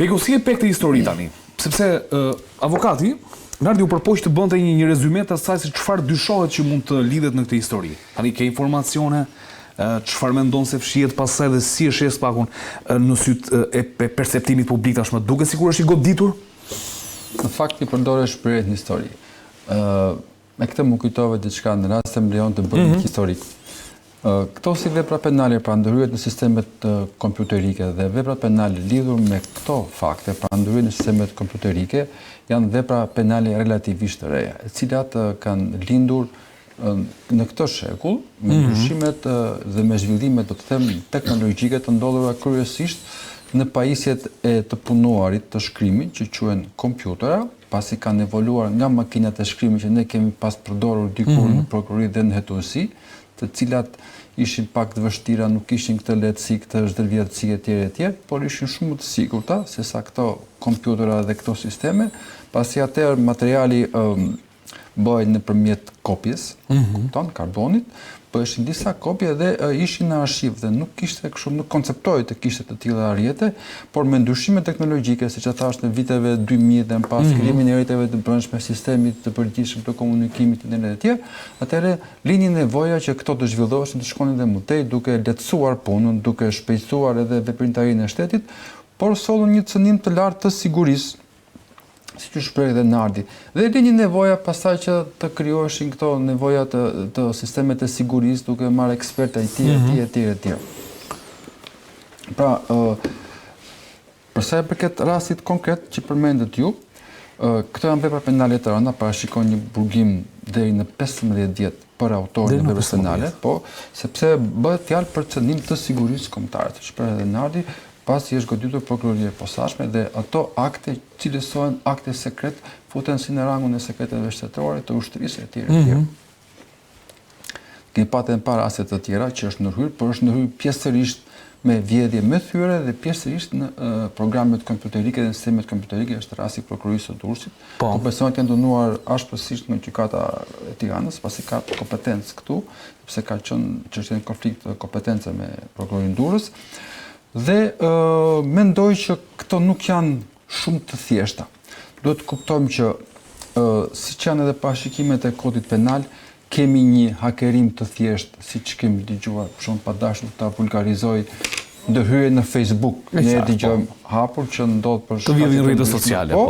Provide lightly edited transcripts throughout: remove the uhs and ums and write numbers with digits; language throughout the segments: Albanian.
Beko, si e pek të histori tani? Sepse avokati, Nardi u përpoq të bënte një rezume të asaj se çfarë dyshohet që mund të lidhet në këtë histori. Tani ke informacione, çfarë mendon se fshihet pasaj dhe si e shes pakun në syt e perceptimit publik tashmë, duket sikur është i goditur? Në fakt i përdore shprehjet në histori. Me këtë më kujtove diçka në rast se më lejon të bëj historik. Këto si vepra penale pra ndërhyjet në sistemet kompjuterike dhe vepra penale lidhur me këto fakte pra ndërhyjet në sistemet kompjuterike janë vepra penale relativisht të reja, e cilat kanë lindur në këtë shekull me ndryshimet dhe me zhvillimet, do të them, teknologjike të ndodhura kryesisht në pajisjet e të punuarit të shkrimit që quhen kompjutera, pasi kanë evoluar nga makinat e shkrimit që ne kemi pas përdorur dikur në prokurori dhe në hetuesi, të cilat ishin pak të vështira, nuk ishin këtë lehtësi, këtë zhdërvjetësi etj, por ishin shumë të sigurta se sa këto kompjutera dhe këto sisteme, pasi atëherë materiali bëhej nëpërmjet kopjes, kupton, karbonit, ishin disa kopje dhe ishin në arshiv dhe nuk kishte kështu, nuk konceptohej të kishte të tilla arjete, por me ndryshime teknologjike, siç e thash në viteve 2000 dhe më pas krijimin e rrjeteve të brendshme, sistemit të përgjithshëm të komunikimit internet etj, atëherë lini nevoja që këto të zhvilloheshin, të shkonin dhe më tej, duke lehtësuar punën, duke shpejtësuar edhe veprimtarinë e shtetit, por sollën një cënim të lartë të sigurisë, siç u shpreh dhe Nardi. Dhe lini nevoja pastaj që të krijoheshin këto nevoja të sistemet e sigurisë duke marrë ekspertë etj. Pra, për sa i përket rastit konkret që përmendet ju, këto janë vepra penale të rënda, parashikon një burgim deri në 15 vjet për autorin e veprës penale, po sepse bëhet fjalë për cënim të sigurisë kombëtare, siç shpreh edhe Nardi, pasi është goditur prokuroria e posaçme dhe ato akte cilësohen akte sekret, futen si në rangun e sekreteve shtetërore të ushtrisë etj. Kemi patën para raste të tjera që është ndërhyrë, por është ndërhyrë pjesërisht me vjedhje me thyre dhe pjesërisht në programet kompjuterike dhe sistemet kompjuterike, është rasti i prokurorisë së Durrësit, ku personat janë dënuar ashpërsisht nga gjykata e Tiranës, pasi ka kompetencë këtu, sepse ka qenë çështje në konflikt kompetence me prokurorin Durrës. Dhe mendoj që këto nuk janë shumë të thjeshta. Duhet të kuptojmë që siç janë edhe parashikimet e kodit penal, kemi një hakerim të thjeshtë, siç kemi dëgjuar, për shembull pa dashur ta vulgarizoj, ndërhyrje në Facebook, ne dëgjojmë hapur që ndodh për të vjedhin rrjetet sociale,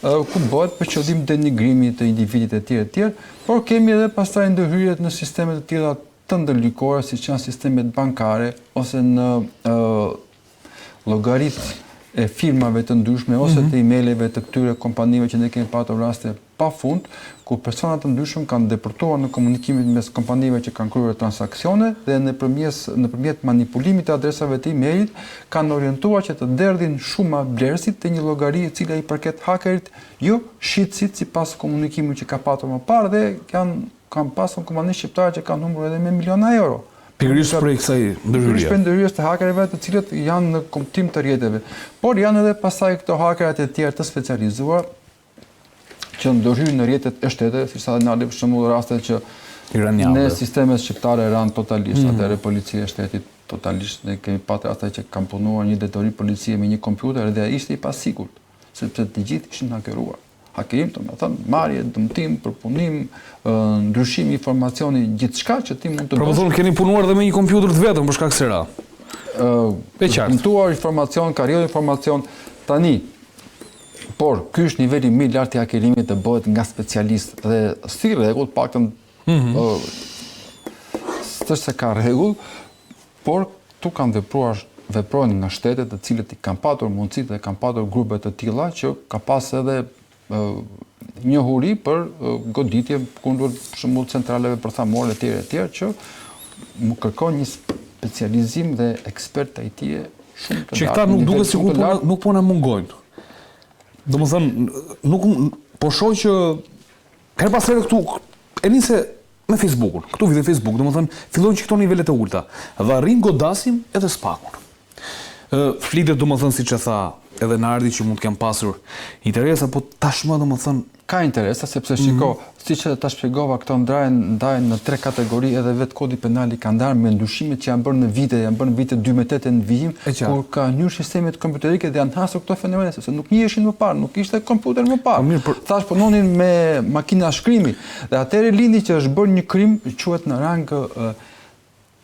ku bëhet për qëllim denigrimi të individit etj, por kemi edhe pastaj ndërhyrjet në sisteme të tilla të ndërlikore, siç janë sistemet bankare ose në llogaritë e firmave të ndryshme ose të emaileve të këtyre kompanive që ne kemi patur raste pafund, ku persona të ndryshëm kanë depërtuar në komunikimin mes kompanive që kanë kryer transaksione dhe nëpërmjet manipulimit të adresave të emailit kanë orientuar që të derdhin shuma blerësit të një llogari e cila i përket hakerit, jo shitësit sipas komunikimit që ka patur më parë dhe kanë pasur kompani shqiptare që kanë humbur edhe me miliona euro. Pikërisht për kësaj ndërhyrje. Për ndërhyrjes të hakerëve të cilët janë në komptim të rrjeteve. Por janë edhe pasaj këto hakerat e tjerë të specializuar që ndërhyjnë në rrjetet e shtetit, siç sa Nardi për shembull rastet që në sistemet shqiptare ranë totalisht, atëherë policia e shtetit totalisht, ne kemi patur raste që kanë punuar një detori policie me një kompjuter dhe ishte i pasigurt, sepse të gjithë ishin hakeruar. Hakerim, do të thënë, marrje, dëmtim, përpunim, ndryshim informacioni, gjithçka që ti mund të bësh. Pra më thonë, keni punuar dhe me një kompjuter të vetëm për shkak se ra. Dëmtuar informacion, karrierë informacion, tani. Por ky është niveli më i lartë i hakerimit të bëhet nga specialist dhe si rregull, paktën s'është se ka rregull, por tu kanë veprojnë nga shtetet të cilët i kanë patur mundësi dhe kanë patur grupe të tilla që ka pas edhe njohuri për goditje kundër për shembull centraleve përthamore etj që më kërkon një specializim dhe ekspert IT shumë të lartë. Që këta nuk duket sikur nuk po na mungojnë. Domethënë, nuk po shoh që her pas here këtu e nise me Facebookun. Këtu vjen Facebook, domethënë fillojnë që këto nivelet e ulta dhe arrin godasim edhe spakun. Flitet domethënë siç e tha edhe Nardi që mund të kenë pasur interes, apo tashmë domethënë ka interesa, sepse shiko, siç ta shpjegova, këto ndahen në 3 kategori, edhe vetë kodi penal i ka ndarë me ndryshimet që janë bërë në vite 2008 në vijim, kur ka njërë sistemet kompjuterike dhe janë hasur këto fenomene, sepse nuk njiheshin më parë, nuk ishte kompjuter më parë. Thash punonin me makina shkrimi, dhe atëherë lindi që është bërë një krim quhet në rang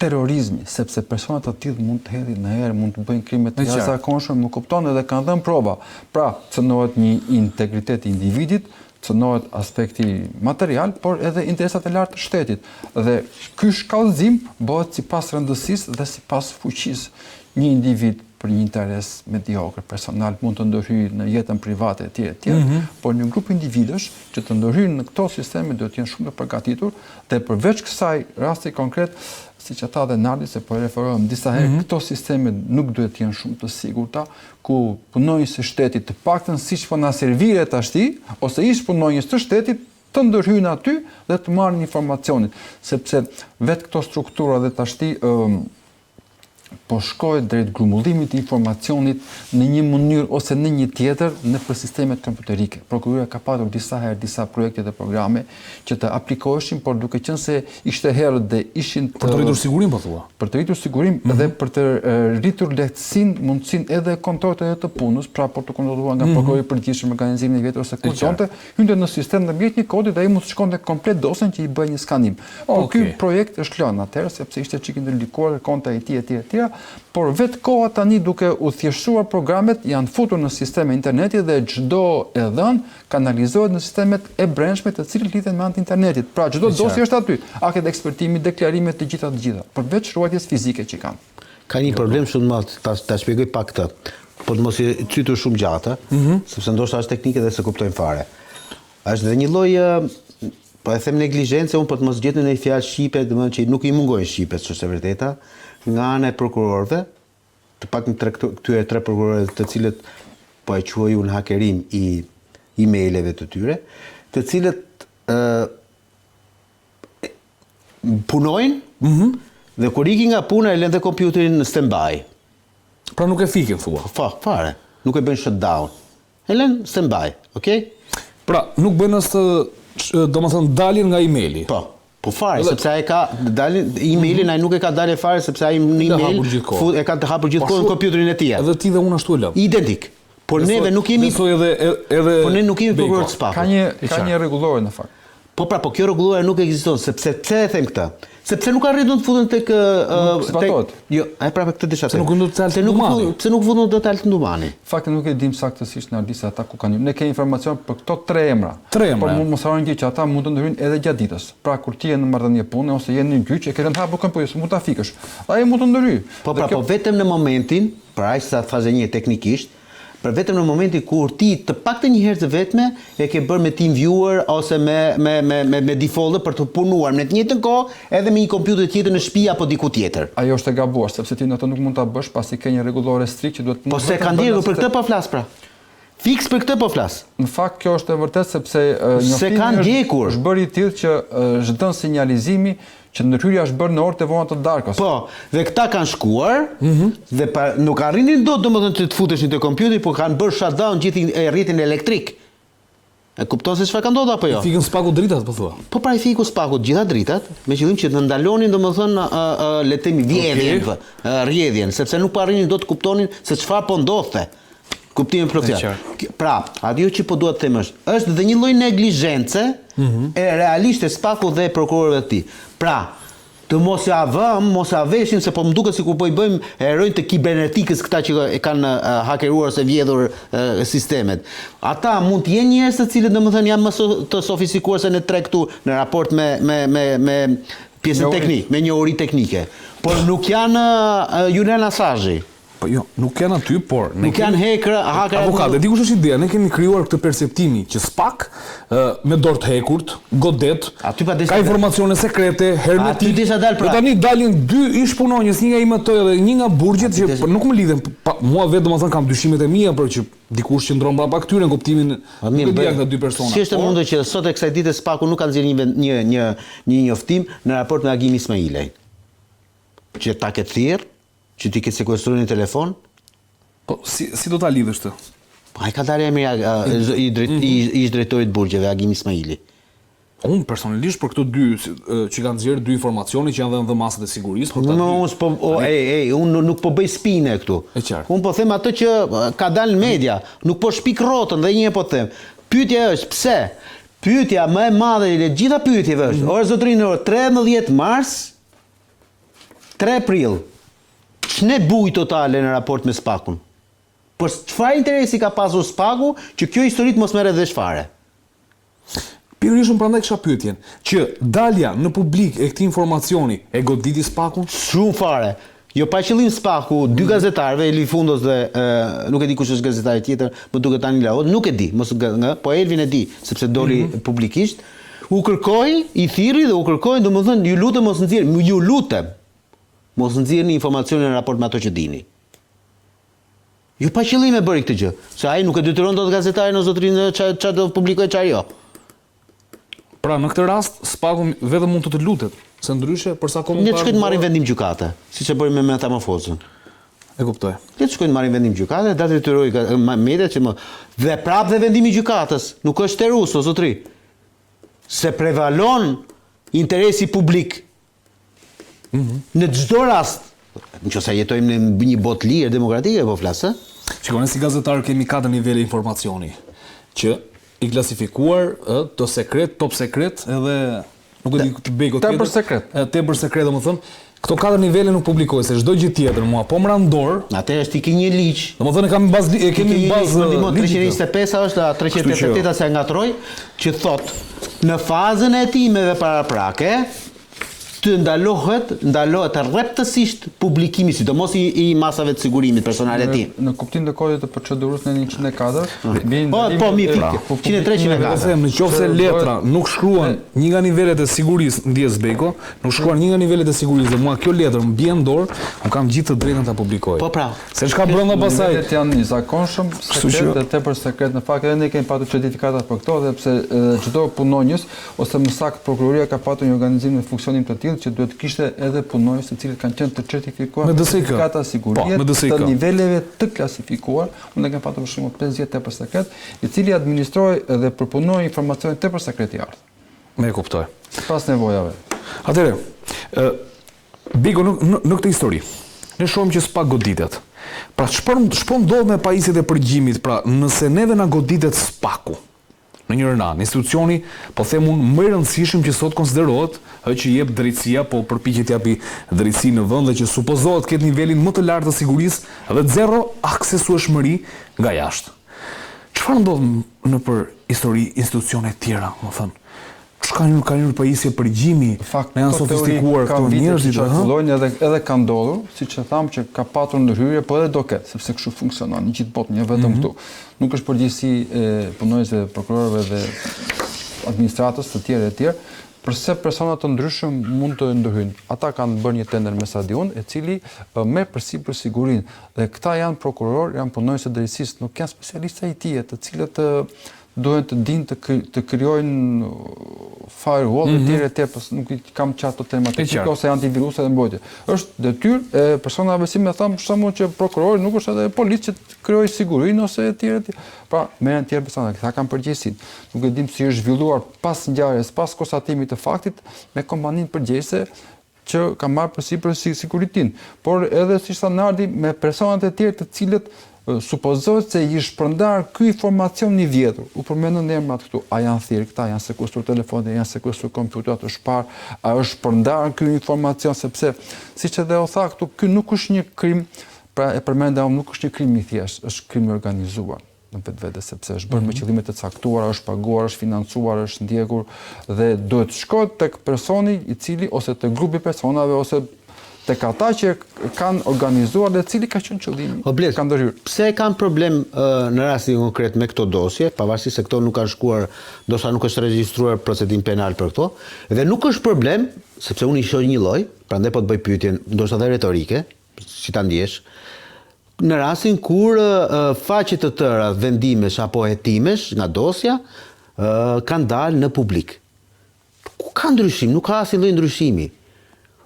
terrorizmi, sepse personat të tillë mund të hedhin në herë, mund të bëjnë krime të jashtëzakonshme, më kupton, edhe kanë dhënë prova. Pra, cënohet një integritet i individit, cënohet aspekti material, por edhe interesat e lartë të shtetit. Dhe ky shkallëzim bëhet sipas rëndësisë dhe sipas fuqisë. Një individ për një interes mediokër, personal, mund të ndërhyjë në jetën private etj, por një grup individësh që të ndërhyjnë në këto sisteme duhet të jenë shumë të përgatitur, dhe përveç kësaj rasti konkret, siç ata dhe Nardi, se po referohem disa herë, këto sisteme nuk duhet të jenë shumë të sigurta, ku punonjës së shtetit të paktën siç po na serviret tashti, ose ish punonjës të shtetit të ndërhyjnë aty dhe të marrin informacionin, sepse vetë këto struktura dhe tashti po shkojnë drejt grumbullimit të informacionit në një mënyrë ose në një tjetër nëpër sistemet kompjuterike. Prokuroria ka patur disa herë disa projekte dhe programe që të aplikoheshin, por duke qenë se ishte herët dhe ishin për të rritur sigurinë, po thua. Për të rritur sigurinë dhe për të rritur lehtësinë, mundësinë edhe kontrollit edhe të punës, pra por të kontrolluar nga prokurori i përgjithshëm organizimin e vetë ose kushtonte, hynte në sistem në mjet një kodi dhe ai mund të shkonte komplet dosën që i bëj një skanim. Por ky projekt është lënë atëherë sepse ishte çik i ndërlikuar konta etj, por vetë koha tani duke u thjeshtuar programet janë futur në sisteme interneti dhe çdo e dhënë kanalizohet në sistemet e brendshme të cilët lidhen me anë të internetit. Pra çdo dosje është aty, aktet ekspertimi, deklarimet të gjitha, përveç ruajtjes fizike që kanë. Ka një problem shumë të madh, ta shpjegoj pak këtë. Po të mos i cytur shumë gjatë, sepse ndoshta është teknike dhe se kuptojmë fare. Është dhe një lloj po e them neglizhencë, unë po të mos gjetni në një fjalë shqipe, domethënë që nuk i mungojnë shqipes, ç'është e vërteta, nga ana e prokurorëve, të paktën këtyre 3 prokurorëve të cilët po e quaj unë hakerim i emaileve të tyre, të cilët punojnë dhe kur ikin nga puna e lënë dhe kompjuterin në stand-by. Pra nuk e fikin, thua. Fare, nuk e bëjnë shutdown. E lënë stand-by, okay? Pra, nuk bën as domethënë dalin nga emaili. Po fare, sepse ai ka dalin emailin, ai nuk e ka dalë fare sepse ai në email e ka të hapur gjithkohë në kompjuterin e tij. Edhe ti dhe unë ashtu e lëm. Identik. Por neve nuk jemi Po ne nuk jemi prokuror të spaku. Ka një rregullore në fakt. Po kjo rregullore nuk ekziston, sepse pse e them këtë? Sepse nuk arritën të futen tek jo, ai prapë këtë disha. Se nuk mund të dalë Numani. Pse nuk futën do të dalë Numani? Fakti nuk e dim saktësisht në disa ata ku kanë. Ne kemi informacion për këto 3 emra. Por mos harroni që ata mund të ndryhin edhe gjatë ditës. Pra kur ti je në marrëdhënie pune ose je në gjyq e ke rënë hapur kompjuterin, mund ta fikësh. Ai mund të ndryhë. Po vetëm në momentin, për aq sa fazë 1 teknikisht, për vetëm në momentin kur ti të paktën një herë të vetme e ke bërë me TeamViewer ose me default për të punuar në të njëjtën kohë edhe me një kompjuter tjetër në shtëpi apo diku tjetër. Ajo është e gabuar, sepse ti ato nuk mund ta bësh pasi ke një rregullore strikt që duhet të Po se ka ndjerë për këtë po flas pra. Fiks për këtë po flas. Në fakt kjo është e vërtetë sepse njoftimi është bërë i tillë që çdo sinjalizimi që ndërhyrja është bërë në orët e vona të darkës. Po, dhe këta kanë shkuar dhe nuk arrinin dot domethënë që të futeshin te kompjuteri, por kanë bërë shutdown gjithë rrjetin elektrik. E kupton se çfarë ka ndodhur apo jo? Fikën spaku dritat, po thua. Po pra i fiku spaku të gjitha dritat, me qëllim që të ndalonin domethënë le të themi vjedhjen, rrjedhjen, sepse nuk po arrinin dot të kuptonin se çfarë po ndodhte. Kuptimin plotësisht. Pra, ajo që po dua të them është dhe një lloj neglizhence e realisht e spaku dhe prokurorëve të tij. Pra, të mos ja veshin se po më duket sikur po i bëjmë heronj të kibernetikës këta që e kanë hakeruar ose vjedhur sistemet. Ata mund të jenë njerëz të cilët domethënë janë më të sofistikuar se ne 3 këtu në raport me pjesën teknike, me njohuri teknike. Por nuk janë Julian Assange. Po jo, nuk janë aty, por nuk janë hacker. Avokat, e di kush është ideja, ne kemi krijuar këtë perceptimi që SPAK me dorë të hekurt, godet, ka informacione sekrete, hermetik. Do tani dalin 2 ish punonjës, një nga IMT dhe një nga burgjet që nuk më lidhen. Mua vetë domethënë kam dyshimet e mia për që dikush që ndron brapa këtyre në kuptimin nuk e di këta 2 persona. Si është e mundur që sot e kësaj dite SPAK-u nuk ka nxjerrë një njoftim në raport me Agim Ismailej? Që ta ketë thirrë, që ti ke sekuestruar një telefon? Po, si do ta lidhësh të? Ai ka dalë emri ish drejtorit burgjeve, Agim Ismaili. Unë personalisht për këto dy që kanë nxjerrë dy informacione që janë dhënë dhe masat e sigurisë, Unë nuk po bëj spine këtu. E qartë. Unë po them atë që ka dalë në media, nuk po shpik rrotën dhe një po them. Pyetja është pse? Pyetja më e madhe e gjitha pyetjeve është, orë zotrinë, 13 mars, 3 prill. Ç'ne buj totale në raport me Spakun? Por çfarë interesi ka pasur Spaku që kjo histori mos merret vesh fare? Pikërisht prandaj kisha pyetjen, që dalja në publik e këtij informacioni e goditi Spakun? Shumë fare. Jo pa qëllim Spaku, dy gazetarëve, Eli Fundos dhe nuk e di kush është gazetari tjetër, më duket tani Laot, nuk e di, po Elvin e di, sepse doli publikisht. U kërkoi, i thirri dhe u kërkoi, domethënë ju lutem mos nxjerrni informacionin në raport me ato që dini. Jo pa qëllim e bëri këtë gjë, se ai nuk e detyron dot gazetarin o zotrinë çfarë do publikojë çfarë jo. Pra në këtë rast Spaku vetëm mund të lutet, se ndryshe përsa komentar. Le të shkojnë marrin vendim gjykate, siç e bëri me metamorfozën. E kuptoj. Le të shkojnë marrin vendim gjykate, da detyroj mediat që dhe prap dhe vendimi i gjykatës, nuk është terus o zotri. Se prevalon interesi publik. Në çdo rast, nëse jetojmë në një botë lirë demokratike, po flas, Shikoni, si gazetar kemi 4 nivele informacioni, që i klasifikuar të sekret, top sekret, edhe nuk e di të beko tjetër. Tepër sekret. Tepër sekret, domethënë, këto 4 nivele nuk publikohet, se çdo gjë tjetër mua po më randor. Atëherë është i ke një ligj. Domethënë kemi bazë 325 është 388 se ngatroj, që thot në fazën e hetimeve paraprake të ndalohet rreptësisht publikimi, sidomos i masave të sigurimit personale të tij. Në kuptim të kodit të procedurës në 104, po mi fik. 103 në qoftë se letra nuk shkruan një nga nivelet e sigurisë ndjes Beko, nuk shkruan një nga nivelet e sigurisë dhe mua kjo letër më bie në dorë, un kam gjithë të drejtën ta publikoj. Po pra. Se çka brenda pasaj. Nivelet janë i zakonshëm, sekret dhe tepër sekret. Në fakt edhe ne kemi patur certifikata për këto, sepse çdo punonjës ose më saktë prokuroria ka patur një organizim në funksionim të tillë që duhet kishte edhe punonjës të cilët kanë qenë të certifikuar me certifikata sigurie të niveleve të klasifikuar. Unë kam patur për shembull 50 tepër sekret, i cili administroi dhe përpunoi informacione tepër sekretare. Me kuptoj. Pas nevojave. Atëherë, Beko në këtë histori, ne shohim që Spak goditet. Pra ç'po ndodh me pajisjet e përgjimit, pra nëse neve na goditet Spaku në një rënë, institucioni, po them unë, më i rëndësishëm që sot konsiderohet, që jep drejtësia, po përpiqet të japi drejtësi në vend dhe që supozohet ketë nivelin më të lartë të sigurisë dhe zero aksesueshmëri nga jashtë. Çfarë ndodh nëpër histori institucione të tjera, më thënë? Ka një pajisje përgjimi, ne janë sofistikuar këto njerëzit, edhe ka ndodhur, siç e tham që ka patur ndërhyrje, po edhe do ketë, sepse kështu funksionon në gjithë botën, jo vetëm këtu. Nuk është përgjegjësi e punonjësve, prokurorëve dhe administratës të tjerë, përse persona të ndryshëm mund të ndërhyjnë. Ata kanë bërë një tender me Sadiun, e cili merr përsipër sigurinë. Dhe këta janë prokurorë, janë punonjës të drejtësisë, nuk janë specialistë IT, të cilët duhen të dinë të krijojnë firewall e tjerë, nuk kam qato tema teknike ose antivirus edhe mbrojtje. Është detyrë e personave, si më tham, për shembull që prokurori nuk është edhe policë që të krijojë sigurinë ose e tjerë. Pra, merren tjerë persona, këta kanë përgjegjësinë. Nuk e dim si është zhvilluar pas ngjarjes, pas konstatimit të faktit me kompaninë përgjegjëse që ka marrë përsipër sigurinë, por edhe si standardi me personat e tjerë të cilët supozohet se i shpërndar ky informacion i vjetër. U përmendën emrat këtu. A janë thirrë këta, janë sekuestruar telefone, janë sekuestruar kompjuterat të shpar, a është shpërndar ky informacion, sepse siç edhe u tha këtu, ky nuk është një krim, pra e përmendëm, nuk është një krim i thjeshtë, është krim i organizuar në vetvete, sepse është bërë me qëllime të caktuara, është paguar, është financuar, është ndjekur dhe duhet shkohet tek personi i cili ose tek grupi personave ose tek ata që kanë organizuar dhe cili ka qenë qëllimi. Kanë ndërhyrë. Pse kanë problem në rastin konkret me këto dosje, pavarësisht se këto nuk kanë shkuar, ndoshta nuk është regjistruar procedim penal për këto, dhe nuk është problem, sepse unë i shoh një lloj, prandaj po të bëj pyetjen, ndoshta edhe retorike, si ta ndjesh, në rastin kur faqe të tëra vendimesh apo hetimesh nga dosja kanë dalë në publik. Ku ka ndryshim? Nuk ka asnjë lloj ndryshimi.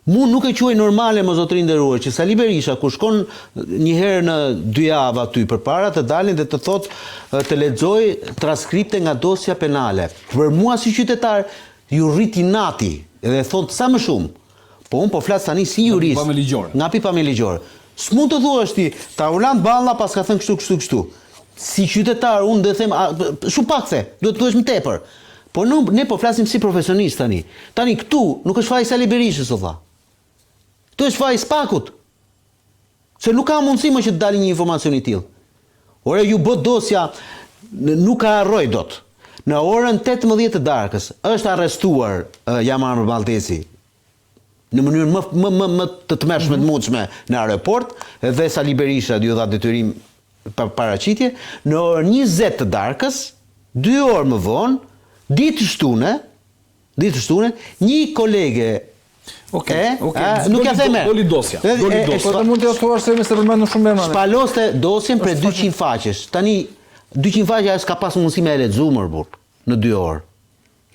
Mu nuk e quaj normale, më zotërin nderuar, që Sali Berisha, kur shkon një herë në 2 javë aty përpara të dalin dhe të thot të lexoj transkripte nga dosja penale. Për mua si qytetar ju rriti nati dhe thot sa më shumë. Po unë po flas tani si jurist. Nga pipa me ligjore. S'mund të thuash ti, ta Orland Balla pas ka thënë kështu. Si qytetar unë dhe them shumë pak the, duhet të thuash më tepër. Po ne po flasim si profesionist tani. Tani këtu nuk është faji Sali Berishës, o tha. Këtu është faji Spakut. Se nuk ka mundësi më që të dalë një informacion i tillë. Ore ju bë dosja, nuk ka harroj dot. Në orën 18 të darkës është arrestuar Jamar Balltesi në mënyrë më të tmerrshme të mundshme në aeroport dhe Sali Berisha ju dha detyrim paraqitje në orën 20 të darkës, 2 orë më vonë, ditë shtune, një kolege nuk ja them. Doli dosja. Po të mund të thuash se më se përmendën shumë emra. Spaloste dosjen për 200 faqesh. Tani 200 faqe s'ka pas mundësi me e lexuar më burr në 2 orë.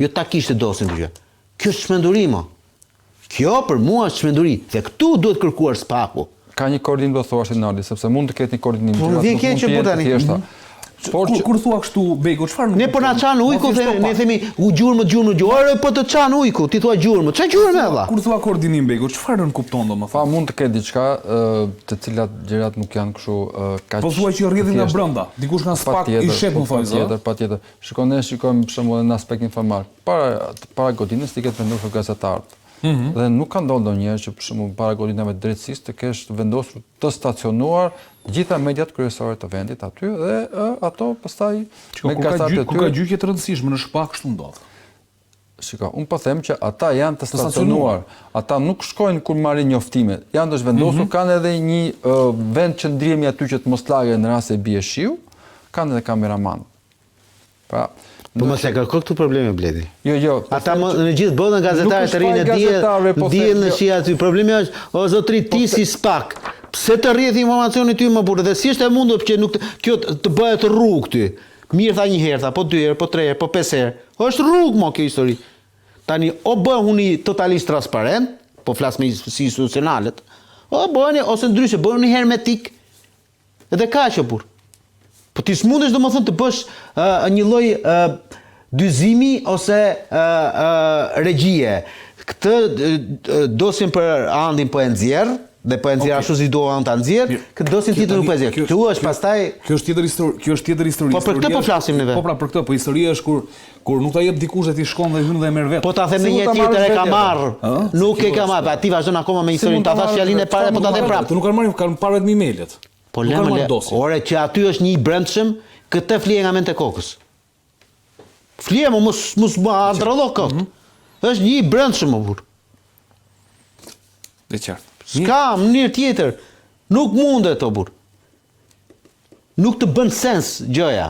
Jo ta kishte dosjen gjë. Kjo është çmenduri mo. Kjo për mua është çmenduri. Dhe këtu duhet kërkuar Spaku. Ka një koordinim do thuash Nali, sepse mund të ketë një koordinim. Po vjen keq që po tani. Kur thua kështu Bego, çfarë? Ne po na çan ujku, ne themi u gjurmë. Ore po të çan ujku, ti thua gjurmë. Ç'a gjurmë valla? Kur thua koordinim Bego, çfarë nën kupton domethënë? Pa mund të ketë diçka të cilat gjërat nuk janë kështu kaq. Po thua që rrjedhin nga brenda, dikush nga Spak i shet më thonë. Patjetër. Shikoj shikojmë për shembull në aspekt informal. Para godinës ti ketë vendosur gazetarët. Dhe nuk ka ndodhur ndonjëherë që për shembull para godinave të drejtësisë të kesh vendosur të stacionuar gjitha mediat kryesore të vendit aty dhe ato pastaj me gazetarët e tyre. Ku ka gjyqje të rëndësishme në Shpak kështu ndodh. Shiko, unë po them që ata janë të stacionuar. Ata nuk shkojnë kur marrin njoftime. Janë të zhvendosur, kanë edhe një vend që ndrihemi aty që të mos lagë në rast se bie shiu, kanë edhe kameraman. Pra, po mos e kërko këtu probleme Bledi. Jo. Ata në gjithë botën gazetarët të rinë dihen në shi aty. Problemi është o zotri ti si Spak. Pse të rrjedh informacioni ty më burrë? Dhe si është e mundur që nuk kjo të bëhet rrugë ty? Mirë tha një herë, tha, po 2 herë, po 3 herë, po 5 herë. Është rrugë mo kjo histori. Tani o bëhuni totalisht transparent, po flas me si institucionalet. O bëheni ose ndryshe bëhuni hermetik. Edhe kaq burr. Po ti s'mundesh domethënë të bësh një lloj dyzimi ose regjie. Këtë dosjen për Andin po e nxjerr dhe po e nxjerr ashtu si duan ta nxjerr, këtë dosjen tjetër nuk po e nxjerr. Kjo është pastaj kjo është tjetër histori. Po për këtë po flasim neve. Po pra për këtë, po historia është kur nuk ta jep dikush dhe ti shkon dhe hyn dhe merr vetë. Po ta them në një tjetër e ka marr. Nuk e ka marr, ti vazhdon akoma me historinë. Ta thash fjalën e parë, po ta them prapë. Nuk kanë parë vetëm emailët. Po lemële, ore që aty është një i brendshëm, këtë flije nga mente kokës. Flije më mos androllo këtë. Është një i brendshëm më burr. Dhe qartë. S'ka mënyrë tjetër. Nuk mundet o burr. Nuk të bën sens gjëja.